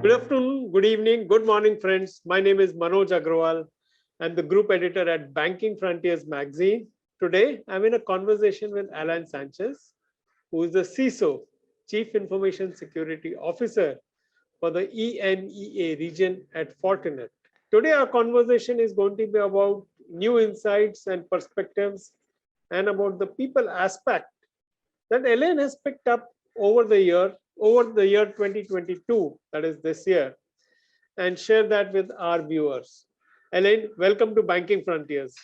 Good afternoon, good evening, good morning, friends. My name is Manoj Agrawal. I'm the group editor at Banking Frontiers magazine. Today, I'm in a conversation with Alain Sanchez, who is the CISO, Chief Information Security Officer for the EMEA region at Fortinet. Today, our conversation is going to be about new insights and perspectives and about the people aspect that Alain has picked up over the year 2022, that is this year, and share that with our viewers. Alain, welcome to Banking Frontiers.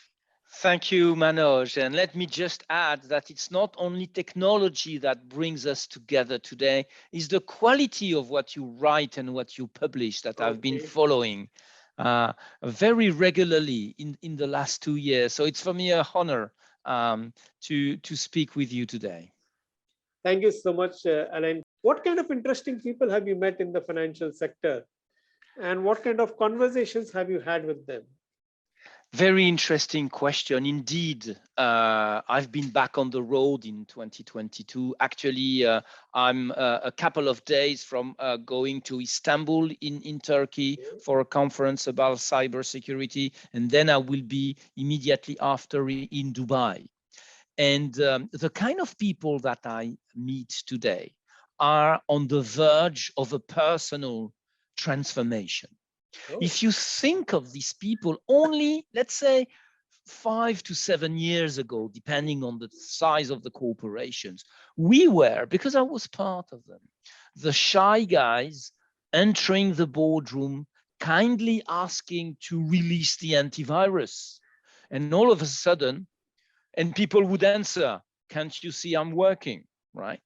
Thank you, Manoj. And let me just add that it's not only technology that brings us together today, it's the quality of what you write and what you publish that I've been following very regularly in the last 2 years. So it's for me an honor to speak with you today. Thank you so much, Alain. What kind of interesting people have you met in the financial sector? And what kind of conversations have you had with them? Very interesting question. Indeed, I've been back on the road in 2022. Actually, I'm a couple of days from going to Istanbul in Turkey for a conference about cybersecurity. And then I will be immediately after in Dubai. And the kind of people that I meet today are on the verge of a personal transformation. If you think of these people only, let's say, 5 to 7 years ago, depending on the size of the corporations, we were, because I was part of them, the shy guys entering the boardroom, kindly asking to release the antivirus. And all of a sudden, and people would answer, can't you see I'm working, right?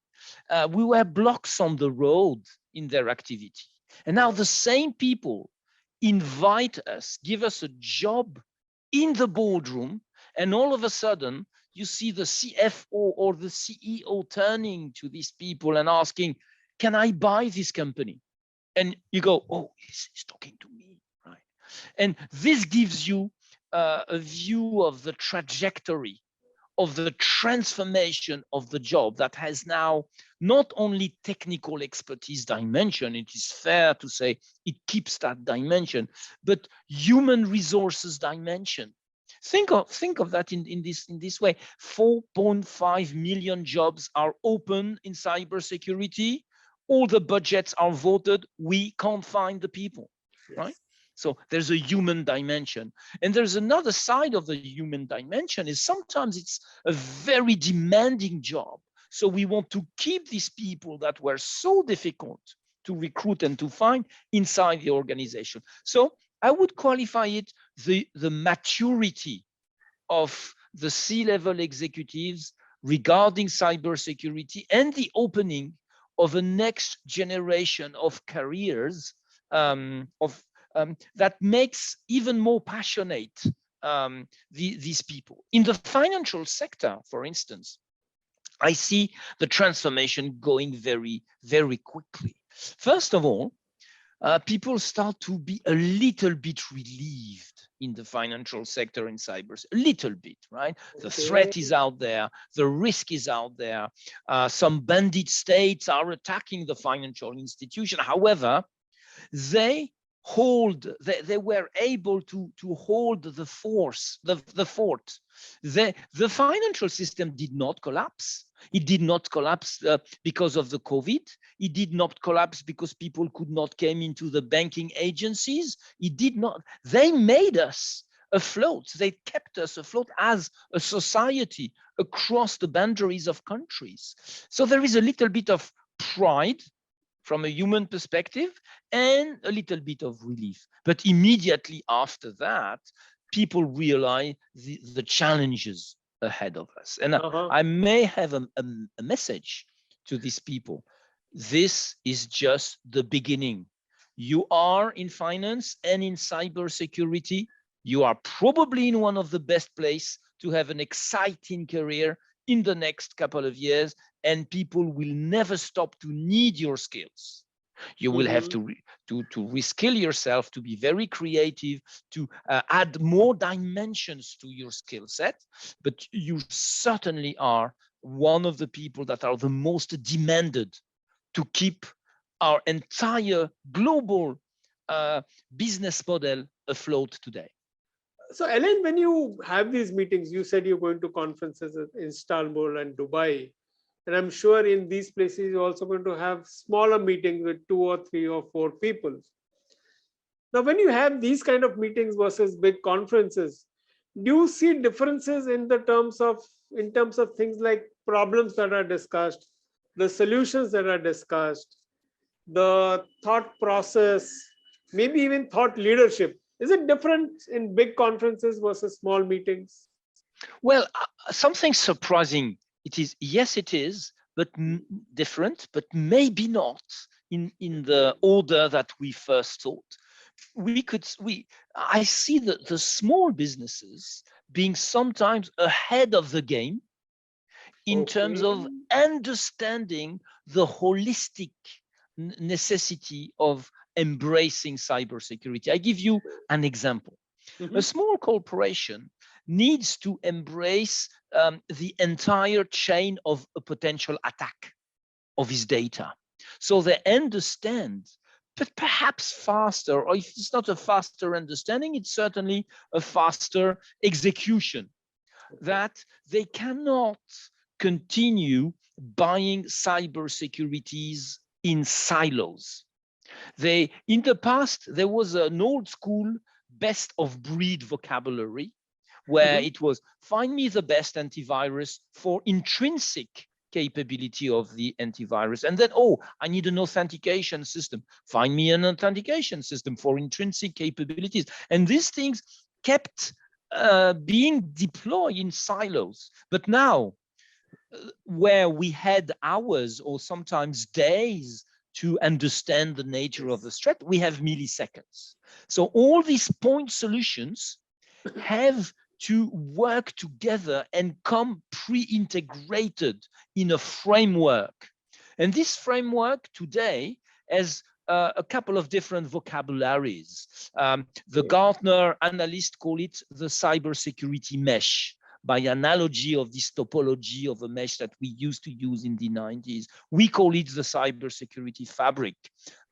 We were blocks on the road in their activity. And now the same people invite us, give us a job in the boardroom, and all of a sudden you see the CFO or the CEO turning to these people and asking, can I buy this company? And you go, oh, he's talking to me, right? And this gives you a view of the trajectory of the transformation of the job that has now not only technical expertise dimension, it is fair to say it keeps that dimension, but human resources dimension. Think of that in this way. 4.5 million jobs are open in cybersecurity. All the budgets are voted. We can't find the people, right? So there's a human dimension. And there's another side of the human dimension is sometimes it's a very demanding job. So we want to keep these people that were so difficult to recruit and to find inside the organization. So I would qualify it the maturity of the C-level executives regarding cybersecurity and the opening of a next generation of careers that makes even more passionate these people. In the financial sector, for instance, I see the transformation going very, very quickly. First of all, people start to be a little bit relieved in the financial sector in cyber, a little bit, right? The threat is out there, the risk is out there. Some bandit states are attacking the financial institution. However, they were able to hold the fort. The financial system did not collapse. It did not collapse because of the COVID. It did not collapse because people could not come into the banking agencies. It did not. They made us afloat. They kept us afloat as a society across the boundaries of countries. So there is a little bit of pride from a human perspective and a little bit of relief. But immediately after that, people realize the challenges ahead of us. And I may have a message to these people. This is just the beginning. You are in finance and in cybersecurity. You are probably in one of the best places to have an exciting career in the next couple of years, and people will never stop to need your skills. You will have to reskill yourself, to be very creative, to add more dimensions to your skill set. But you certainly are one of the people that are the most demanded to keep our entire global business model afloat today. So, Ellen, when you have these meetings, you said you're going to conferences in Istanbul and Dubai. And I'm sure in these places, you're also going to have smaller meetings with 2 or 3 or 4 people. Now, when you have these kind of meetings versus big conferences, do you see differences in terms of things like problems that are discussed, the solutions that are discussed, the thought process, maybe even thought leadership? Is it different in big conferences versus small meetings? Well, something surprising. It is, yes, it is, but different, but maybe not in the order that we first thought. I see that the small businesses being sometimes ahead of the game in terms of understanding the holistic necessity of embracing cybersecurity. I give you an example. A small corporation needs to embrace the entire chain of a potential attack of his data. So they understand, but perhaps faster, or if it's not a faster understanding, it's certainly a faster execution, that they cannot continue buying cybersecurities in silos. In the past, there was an old school best of breed vocabulary where it was find me the best antivirus for intrinsic capability of the antivirus. And then, oh, I need an authentication system. Find me an authentication system for intrinsic capabilities. And these things kept being deployed in silos. But now, where we had hours or sometimes days to understand the nature of the threat, we have milliseconds. So all these point solutions have to work together and come pre-integrated in a framework. And this framework today has a couple of different vocabularies. The Gartner analysts call it the cybersecurity mesh, by analogy of this topology of a mesh that we used to use in the 90s. We call it the cybersecurity fabric,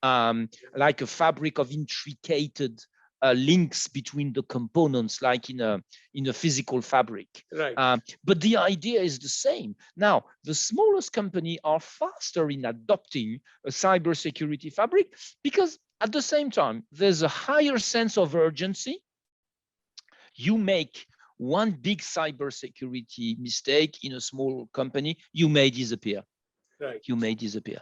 like a fabric of intricate links between the components, like in a physical fabric. Right. But the idea is the same. Now, the smallest company are faster in adopting a cybersecurity fabric because at the same time, there's a higher sense of urgency. You make one big cybersecurity mistake in a small company, you may disappear. Right. You may disappear.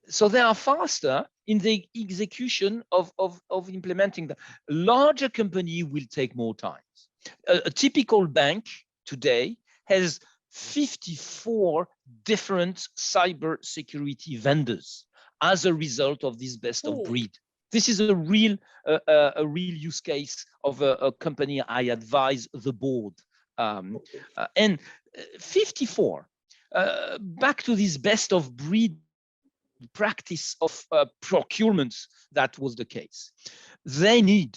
So they are faster in the execution of implementing that. A larger company will take more time. A typical bank today has 54 different cybersecurity vendors as a result of this best of breed. This is a real use case of a company I advise the board. And 54, back to this best of breed practice of procurement, that was the case. They need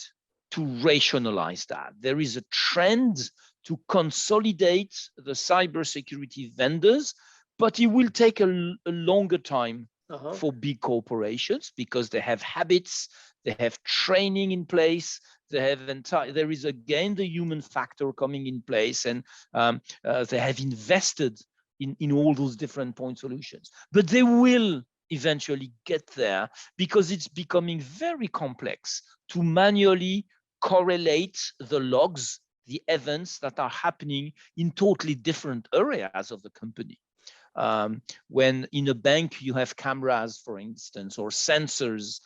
to rationalize that. There is a trend to consolidate the cybersecurity vendors, but it will take a longer time for big corporations because they have habits, they have training in place, there is again the human factor coming in place, and they have invested in all those different point solutions. But they will eventually get there because it's becoming very complex to manually correlate the logs, the events that are happening in totally different areas of the company. When in a bank you have cameras, for instance, or sensors,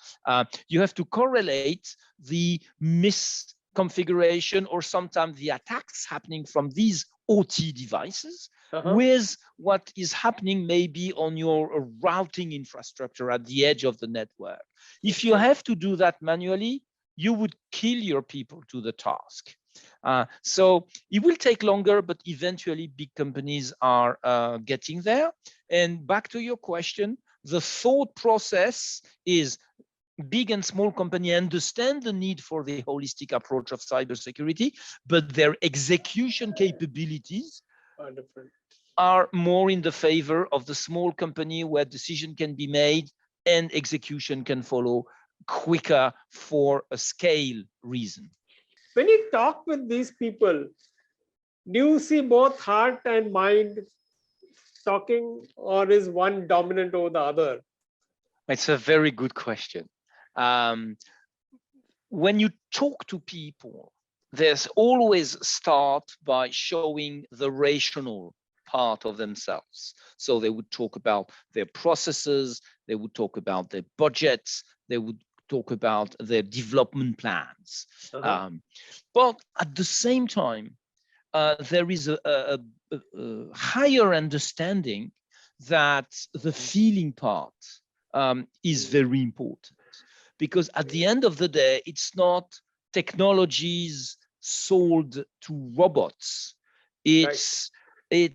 you have to correlate the misconfiguration or sometimes the attacks happening from these OT devices with what is happening maybe on your routing infrastructure at the edge of the network. If you have to do that manually, you would kill your people to the task. So it will take longer, but eventually big companies are getting there. And back to your question, the thought process is big and small companies understand the need for the holistic approach of cybersecurity, but their execution capabilities are more in the favor of the small company where decision can be made and execution can follow quicker for a scale reason. When you talk with these people, do you see both heart and mind talking, or is one dominant over the other? It's a very good question. Um, when you talk to people, there's always start by showing the rational part of themselves. So they would talk about their processes, they would talk about their budgets, they would talk about their development plans. But at the same time, there is a higher understanding that the feeling part is very important, because at the end of the day, it's not technologies sold to robots. It's a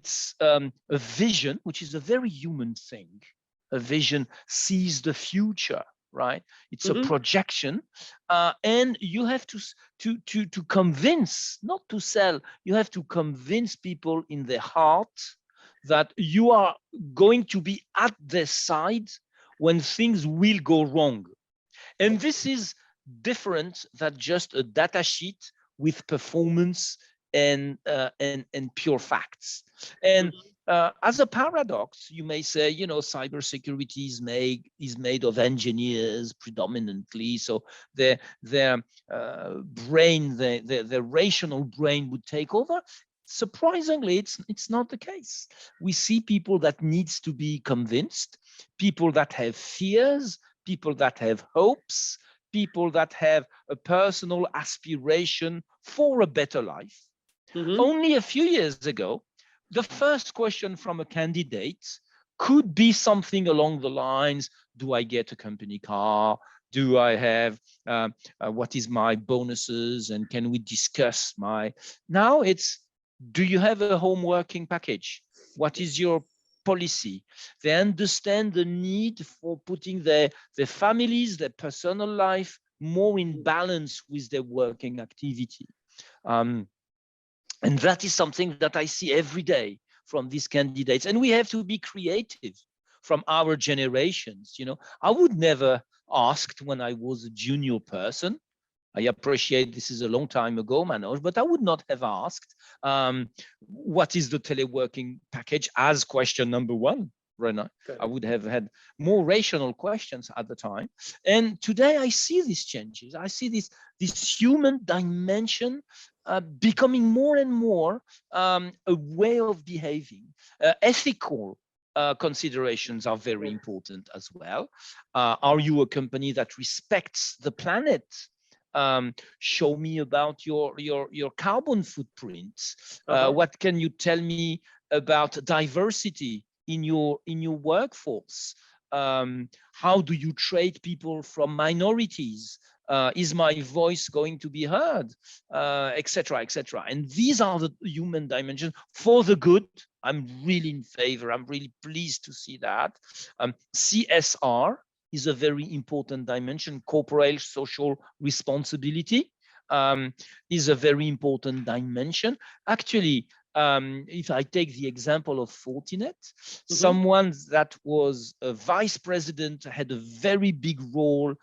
vision, which is a very human thing. A vision sees the future, right? It's a projection, and you have to convince, not to sell. You have to convince people in their heart that you are going to be at their side when things will go wrong. And this is different than just a data sheet with performance and pure facts. And as a paradox, you may say, you know, cybersecurity is made of engineers predominantly, so their brain, their rational brain would take over. Surprisingly, it's not the case. We see people that needs to be convinced, people that have fears, people that have hopes, people that have a personal aspiration for a better life. Only a few years ago, the first question from a candidate could be something along the lines, do I get a company car? Do I have, what is my bonuses? And can we discuss my, now it's, do you have a home working package? What is your policy? They understand the need for putting their families, their personal life more in balance with their working activity. And that is something that I see every day from these candidates. And we have to be creative from our generations. You know, I would never asked when I was a junior person. I appreciate this is a long time ago, Manoj, but I would not have asked what is the teleworking package as question number one, Rena. Okay. I would have had more rational questions at the time. And today I see these changes. I see this human dimension becoming more and more a way of behaving. Ethical considerations are very important as well. Are you a company that respects the planet? Show me about your carbon footprints. What can you tell me about diversity in your workforce? How do you treat people from minorities? Is my voice going to be heard, etc., etc. And these are the human dimensions for the good. I'm really in favor. I'm really pleased to see that. CSR is a very important dimension. Corporate social responsibility is a very important dimension. Actually, if I take the example of Fortinet, someone that was a vice president had a very big role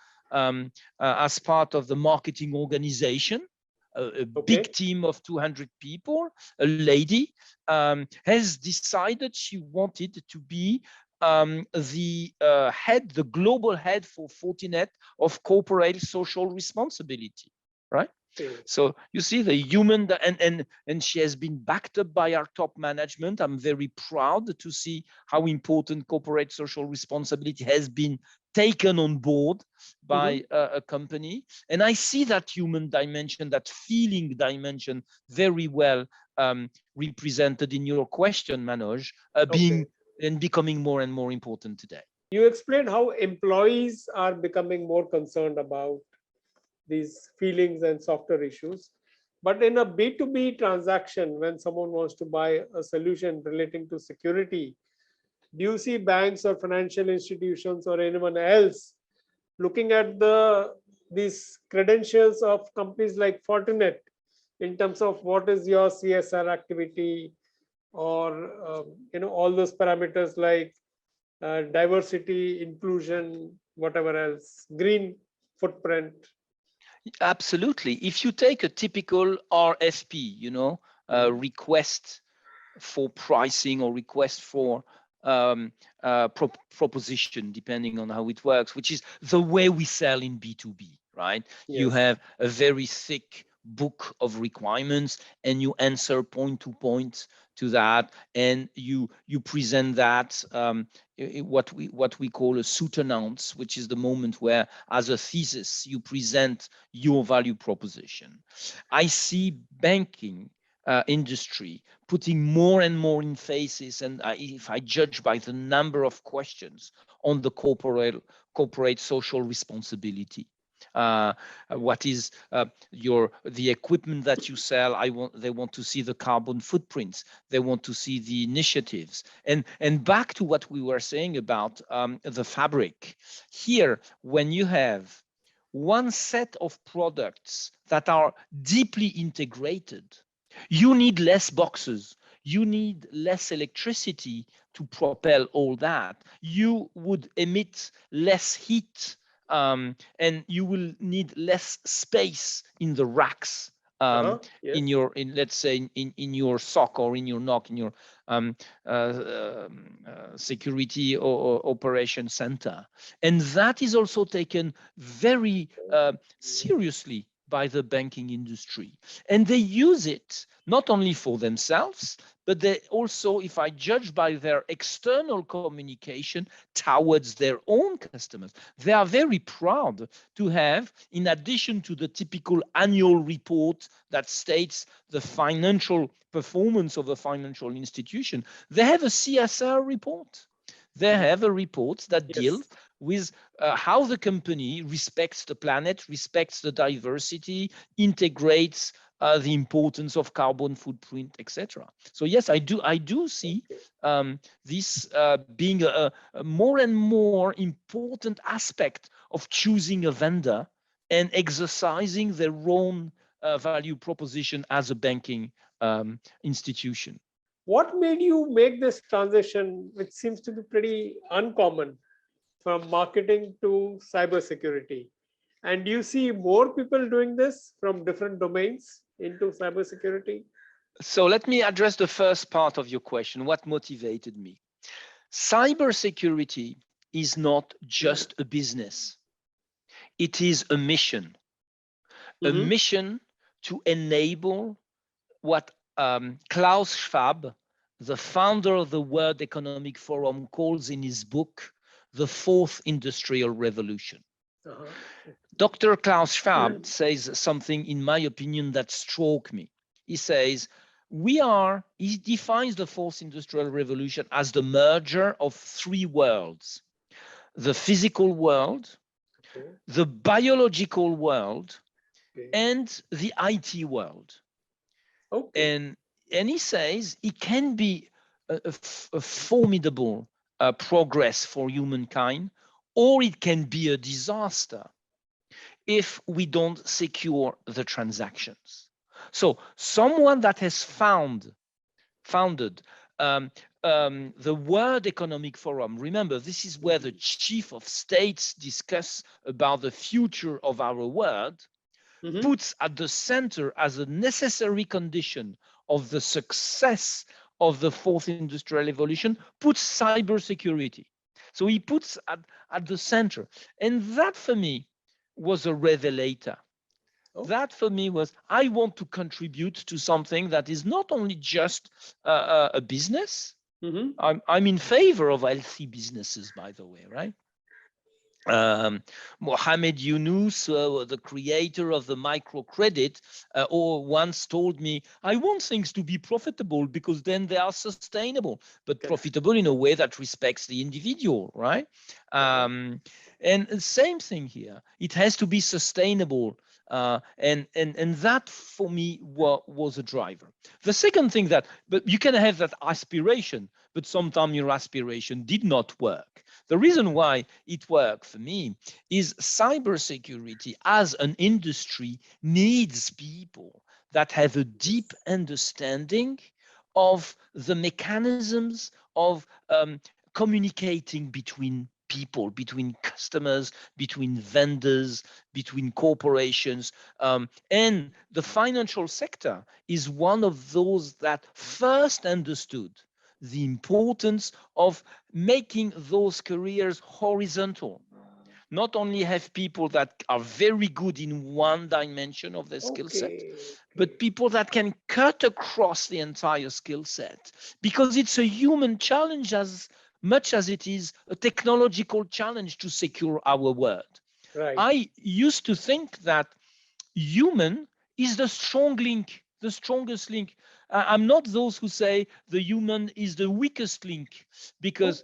as part of the marketing organization, a big team of 200 people, a lady, has decided she wanted to be the global head for Fortinet of corporate social responsibility, right? So you see the human, and she has been backed up by our top management. I'm very proud to see how important corporate social responsibility has been taken on board by a company. And I see that human dimension, that feeling dimension very well represented in your question, Manoj, being and becoming more and more important today. You explained how employees are becoming more concerned about these feelings and softer issues. But in a B2B transaction, when someone wants to buy a solution relating to security, do you see banks or financial institutions or anyone else looking at these credentials of companies like Fortinet in terms of what is your CSR activity, or all those parameters like diversity, inclusion, whatever else, green footprint. Absolutely. If you take a typical RFP, request for pricing or request for proposition, depending on how it works, which is the way we sell in B2B, right? You Yes. have a very thick book of requirements and you answer point to point to that, and you present that what we call a soutenance, which is the moment where, as a thesis, you present your value proposition. I see banking industry putting more and more emphasis, and if I judge by the number of questions, on the corporate social responsibility. What is the equipment that you sell? They want to see the carbon footprints. They want to see the initiatives. And back to what we were saying about the fabric. Here, when you have one set of products that are deeply integrated, you need less boxes. You need less electricity to propel all that. You would emit less heat, and you will need less space in the racks, Yes. let's say in your SOC or in your NOC, in your security or operation center. And that is also taken very seriously by the banking industry. And they use it not only for themselves, but they also, if I judge by their external communication towards their own customers, they are very proud to have, in addition to the typical annual report that states the financial performance of a financial institution, they have a CSR report. They have a report that deals with how the company respects the planet, respects the diversity, integrates the importance of carbon footprint, etc. So yes, I do see this being a more and more important aspect of choosing a vendor and exercising their own value proposition as a banking institution. What made you make this transition, which seems to be pretty uncommon, from marketing to cybersecurity? And do you see more people doing this from different domains into cybersecurity? So let me address the first part of your question. What motivated me? Cybersecurity is not just a business. It is a mission to enable what Klaus Schwab, the founder of the World Economic Forum, calls in his book, the Fourth Industrial Revolution. Dr. Klaus Schwab says something, in my opinion, that struck me. He says, he defines the Fourth Industrial Revolution as the merger of three worlds: the physical world, the biological world, and the IT world. And he says it can be a formidable progress for humankind, or it can be a disaster if we don't secure the transactions. So someone that has founded the World Economic Forum, remember, this is where the chief of states discuss about the future of our world, puts at the center, as a necessary condition of the success of the fourth industrial revolution, puts cybersecurity. So he puts at the center. And that for me was a revelator. That for me was, I want to contribute to something that is not only just a business. I'm in favor of healthy businesses, by the way, right? Mohamed Yunus, the creator of the microcredit, once told me, I want things to be profitable because then they are sustainable, but profitable in a way that respects the individual, right? And the same thing here. It has to be sustainable. And that for me was a driver. The second thing but you can have that aspiration, but sometimes your aspiration did not work. The reason why it worked for me is cybersecurity as an industry needs people that have a deep understanding of the mechanisms of communicating between people, between customers, between vendors, between corporations. And the financial sector is one of those that first understood the importance of making those careers horizontal. Not only have people that are very good in one dimension of their skill set, but people that can cut across the entire skill set, because it's a human challenge as much as it is a technological challenge to secure our world. Right. I used to think that human is the strong link, the strongest link. I'm not those who say the human is the weakest link, because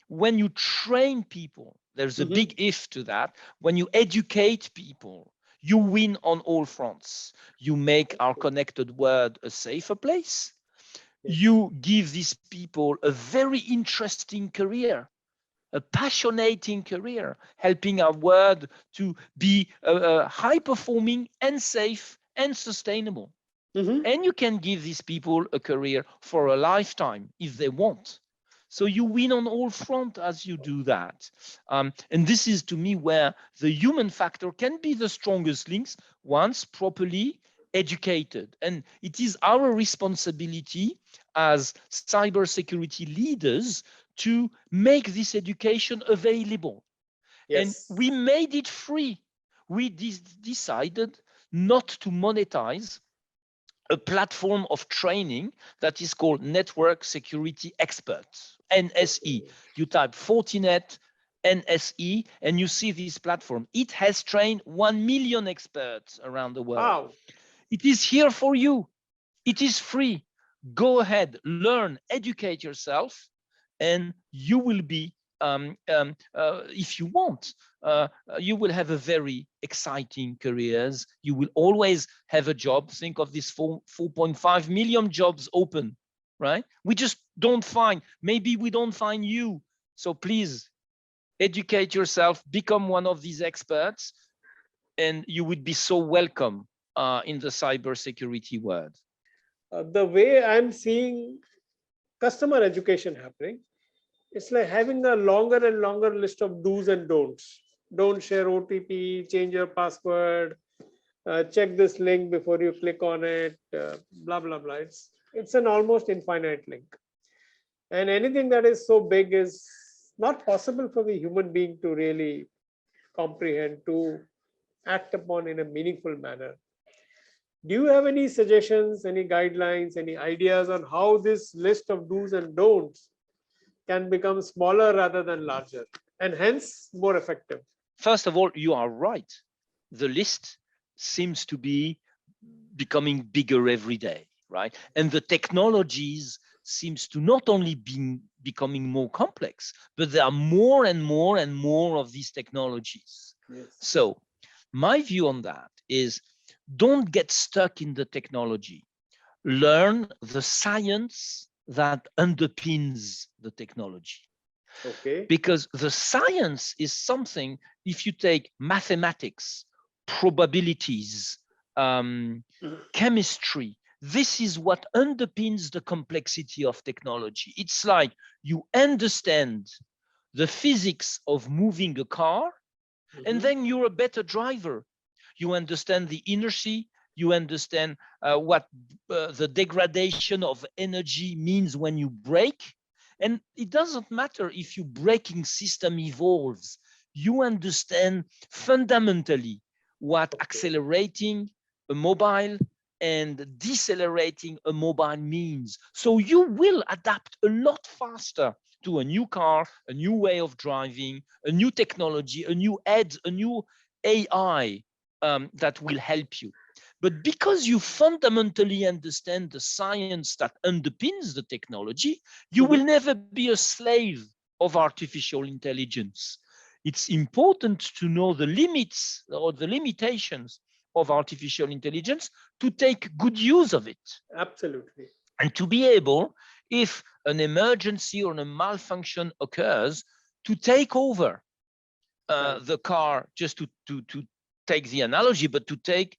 when you train people, there's a big if to that. When you educate people, you win on all fronts. You make our connected world a safer place. You give these people a very interesting career, a passionating career, helping our world to be high performing and safe and sustainable. And you can give these people a career for a lifetime if they want. So you win on all fronts as you do that. And this is, to me, where the human factor can be the strongest links once properly educated. And it is our responsibility as cybersecurity leaders to make this education available. And we made it free. We decided not to monetize a platform of training that is called Network Security Experts, NSE. You type Fortinet, NSE, and you see this platform. It has trained 1 million experts around the world. Wow. It is here for you. It is free. Go ahead, learn, educate yourself, and you will be, if you want, you will have a very exciting careers. You will always have a job. Think of this 4.5 million jobs open, right? We just don't find, maybe we don't find you. So please educate yourself, become one of these experts, and you would be so welcome in the cybersecurity world. The way I'm seeing customer education happening, it's like having a longer and longer list of do's and don'ts. Don't share OTP, change your password, check this link before you click on it, blah, blah, blah. It's an almost infinite link. And anything that is so big is not possible for the human being to really comprehend, to act upon in a meaningful manner. Do you have any suggestions, any guidelines, any ideas on how this list of do's and don'ts can become smaller rather than larger and hence more effective? First of all, you are right. The list seems to be becoming bigger every day, right? And the technologies seems to not only be becoming more complex, but there are more and more and more of these technologies. So my view on that is, don't get stuck in the technology. Learn the science that underpins the technology. Because the science is something, if you take mathematics, probabilities, chemistry, this is what underpins the complexity of technology. It's like you understand the physics of moving a car, and then you're a better driver. You understand the inertia, you understand what the degradation of energy means when you brake. And it doesn't matter if your braking system evolves. You understand fundamentally what accelerating a mobile and decelerating a mobile means. So you will adapt a lot faster to a new car, a new way of driving, a new technology, a new edge, a new AI that will help you. But because you fundamentally understand the science that underpins the technology, you will never be a slave of artificial intelligence. It's important to know the limits or the limitations of artificial intelligence to take good use of it. Absolutely. And to be able, if an emergency or a malfunction occurs, to take over the car, just to take the analogy, but to take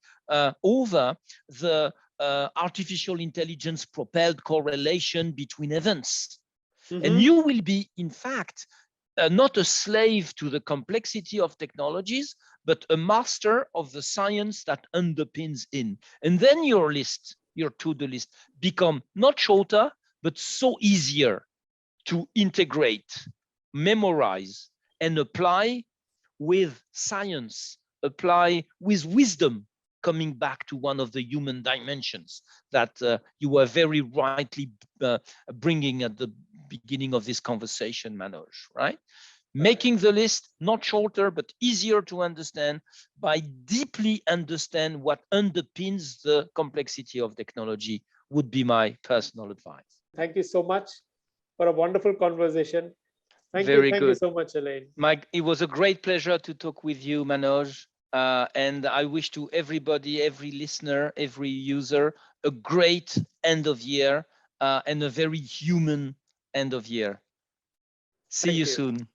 over the artificial intelligence propelled correlation between events. And Mhm. you will be, in fact, not a slave to the complexity of technologies, but a master of the science that underpins in. And then your list, your to-do list, become not shorter, but so easier to integrate, memorize, and apply with science, apply with wisdom, coming back to one of the human dimensions that you were very rightly bringing at the beginning of this conversation, Manoj, right? Making the list not shorter, but easier to understand by deeply understand what underpins the complexity of technology would be my personal advice. Thank you so much for a wonderful conversation. Thank Very you good. so much, Alain. Mike, it was a great pleasure to talk with you, Manoj. And I wish to everybody, every listener, every user, a great end of year and a very human end of year. See you soon.